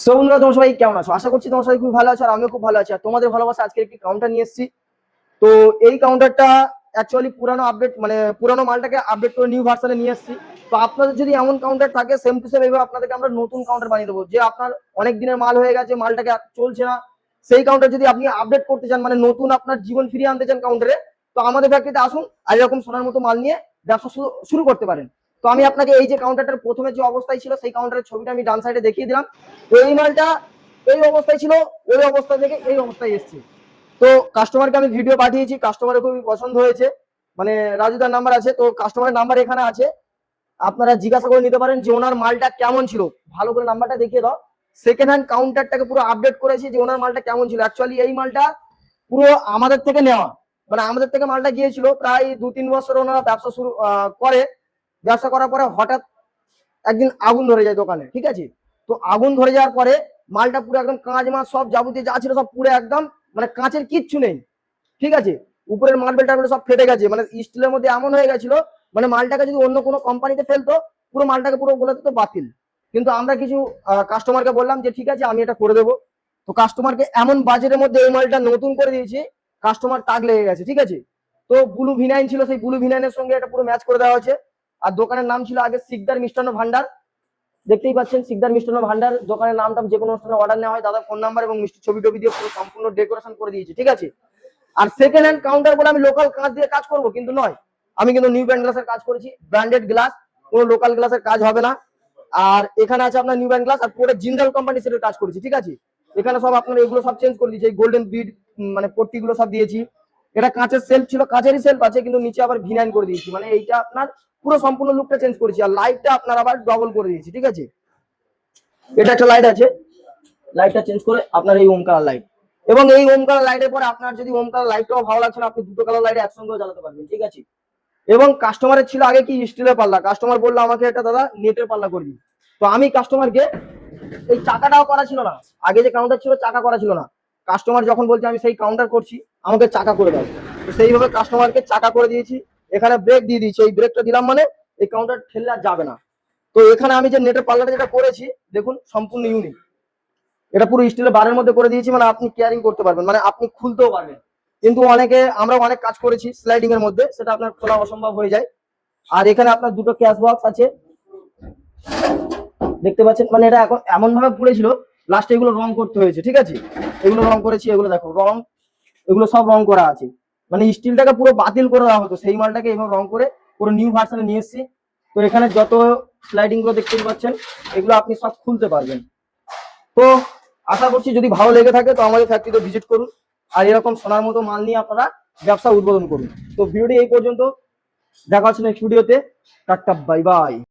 So বন্ধুরা, তোমরা সবাই কেমন আছো? আশা করছি তোমরা সবাই খুব ভালো আছো, আর আমিও খুব ভালো আছি। আর তোমাদের ভালোবাসা আজকে একটি কাউন্টার নিয়ে এসেছি। তো এই কাউন্টারটা অ্যাকচুয়ালি পুরানো আপডেট, মানে পুরানো মালটাকে আপডেট করে নিউ ভার্সনে নিয়ে এসেছি। তো আপনাদের যদি এমন কাউন্টার থাকে সেম টু সেম এইভাবে আপনাদেরকে আমরা নতুন কাউন্টার বানিয়ে দেবো। যে আপনার অনেক দিনের মাল হয়ে গেছে, মালটাকে আর চলছে না, সেই কাউন্টার যদি আপনি আপডেট করতে চান, মানে নতুন আপনার জীবন ফিরিয়ে আনতে চান কাউন্টারে, তো আমাদের ফ্যাক্টরিতে আসুন আর এরকম সোনার মতো মাল নিয়ে ব্যবসা শুরু করতে পারেন। তো আমি আপনাকে এই যে কাউন্টারটার প্রথমে যে অবস্থায় ছিল সেই কাউন্টারের ছবিটা আমি ডান সাইডে দেখিয়ে দিলাম। তো এই মালটা এই অবস্থায় ছিল, ওই অবস্থা থেকে এই অবস্থায় এসছে। তো কাস্টমারকে আমি ভিডিও পাঠিয়েছি, কাস্টমারের খুবই পছন্দ হয়েছে। মানে রাজুদার নাম্বার আছে, তো কাস্টমারের নাম্বার এখানে আছে, আপনারা জিজ্ঞাসা করে নিতে পারেন যে ওনার মালটা কেমন ছিল। ভালো করে নাম্বারটা দেখিয়ে দাও। সেকেন্ড হ্যান্ড কাউন্টারটাকে পুরো আপডেট করেছি যে ওনার মালটা কেমন ছিল। অ্যাকচুয়ালি এই মালটা পুরো আমাদের থেকে নেওয়া, মানে আমাদের থেকে মালটা গিয়েছিল প্রায় 2-3 বছর ওনারা ব্যবসা শুরু করে। ব্যবসা করার পরে হঠাৎ একদিন আগুন ধরে যায় দোকানে, ঠিক আছে? তো আগুন ধরে যাওয়ার পরে মালটা পুরো একদম কাঁচ মাছ সব যাবতীয় যা ছিল সব পুরো একদম, মানে কাঁচের কিচ্ছু নেই, ঠিক আছে? উপরের মার্বেল টার্বেল সব ফেটে গেছে, মানে স্টিলের মধ্যে এমন হয়ে গেছিল, মানে মালটাকে যদি অন্য কোনো কোম্পানিতে ফেলতো পুরো মালটাকে পুরো বলে দিত বাতিল। কিন্তু আমরা কিছু কাস্টমারকে বললাম যে ঠিক আছে আমি এটা করে দেবো। তো কাস্টমারকে এমন বাজেটের মধ্যে এই মালটা নতুন করে দিয়েছি, কাস্টমার তাক লেগে গেছে, ঠিক আছে? তো ব্লু ভিনাইন ছিল, সেই ব্লু ভিনাইনের সঙ্গে এটা পুরো ম্যাচ করে দেওয়া হয়েছে। আর দোকানের নাম ছিল আগে শিকদার মিষ্টান্ন ভান্ডার। দেখতেই পাচ্ছেন শিকদার মিষ্টান্ন ভান্ডার দোকানের নামটা, যে কোনো অনুষ্ঠানে অর্ডার নেওয়া হয় দাদা ফোন নাম্বার এবং মিষ্টি ছবি টবি দিয়ে পুরো সম্পূর্ণ ডেকোরেশন করে দিয়েছি, ঠিক আছে? আর সেকেন্ড হ্যান্ড কাউন্টার বলে আমি লোকাল কাঁচ দিয়ে কাজ করবো কিন্তু নয়, আমি কিন্তু নিউ ব্র্যান্ড গ্লাসের কাজ করেছি, ব্র্যান্ডেড গ্লাস, কোনো লোকাল গ্লাসের কাজ হবে না। আর এখানে আছে আপনার নিউ ব্র্যান্ড গ্লাস, আর পুরো জিন্দাল কোম্পানি সেটার কাজ করেছি, ঠিক আছে? এখানে সব আপনার এগুলো সব চেঞ্জ করে দিয়েছি, এই গোল্ডেন বিড মানে পট্টি গুলো সব দিয়েছি। এটা কাঁচের সেলফ ছিল, কাঁচেরই সেলফ আছে, কিন্তু নিচে আবার ভিনাইন করে দিয়েছি, মানে এইটা আপনার পুরো সম্পূর্ণ লুকটা চেঞ্জ করেছি। আর লাইটটা আপনার আবার ডবল করে দিয়েছি, ঠিক আছে? এটা একটা লাইট আছে, লাইটটা চেঞ্জ করে আপনার এই ওম কালার লাইট, এবং এই ওম কালার লাইটের পরে আপনার যদি ওম কালার লাইটটাও ভালো লাগছে না, আপনি দুটো কালার লাইট একসঙ্গেও জ্বালাতে পারবেন, ঠিক আছে? এবং কাস্টমারের ছিল আগে কি স্টিলের পাল্লা, কাস্টমার বললো আমাকে এটা দাদা নেটের পাল্লা করবি। তো আমি কাস্টমারকে, এই চাকাটাও করা ছিল না, আগে যে কাউন্টার ছিল চাকা করা ছিল না, কাস্টমার যখন বলছে আমি সেই কাউন্টার করছি আমাকে চাকা করে দাও, তো সেইভাবে কাস্টমারকে চাকা করে দিয়েছি। এখানে ব্রেক দিয়ে দিয়েছি, এই ব্রেকটা দিলাম মানে এই কাউন্টার ঠেললে আর যাবে না। তো এখানে আমি যে নেটের পাল্লাটা যেটা করেছি দেখুন সম্পূর্ণ ইউনিক, এটা পুরো স্টিলের বারের মধ্যে করে দিয়েছি, মানে আপনি কেয়ারিং করতে পারবেন, মানে আপনি খুলতেও পারবেন। কিন্তু আমরা অনেক কাজ করেছি স্লাইডিং এর মধ্যে, সেটা আপনার খোলা অসম্ভব হয়ে যায়। আর এখানে আপনার দুটো ক্যাশ বক্স আছে, দেখতে পাচ্ছেন, মানে এটা এখন এমন ভাবে পুড়েছিল লাস্টে এগুলো রং করতে হয়েছে, ঠিক আছে? এগুলো রং করেছি, এগুলো দেখো রং, এগুলো সব রং করা আছে। মানে স্টিলটাকে পুরো বাতিল করে দেওয়া হতো, সেই মালটাকে এভাবে রং করে পুরো নিউ ভার্সনে নিয়ে এসেছি। তো এখানে যত স্লাইডিং গুলো দেখতে পাচ্ছেন এগুলো আপনি সব খুলতে পারবেন। তো আশা করছি যদি ভালো লেগে থাকে তো আমাদের ফ্যাক্টরিতে ভিজিট করুন, আর এরকম সোনার মতো মাল নিয়ে আপনারা ব্যবসা উদ্বোধন করুন। তো ভিডিওটি এই পর্যন্ত, দেখা হচ্ছে নেক্সট ভিডিওতে। Tata, bye bye.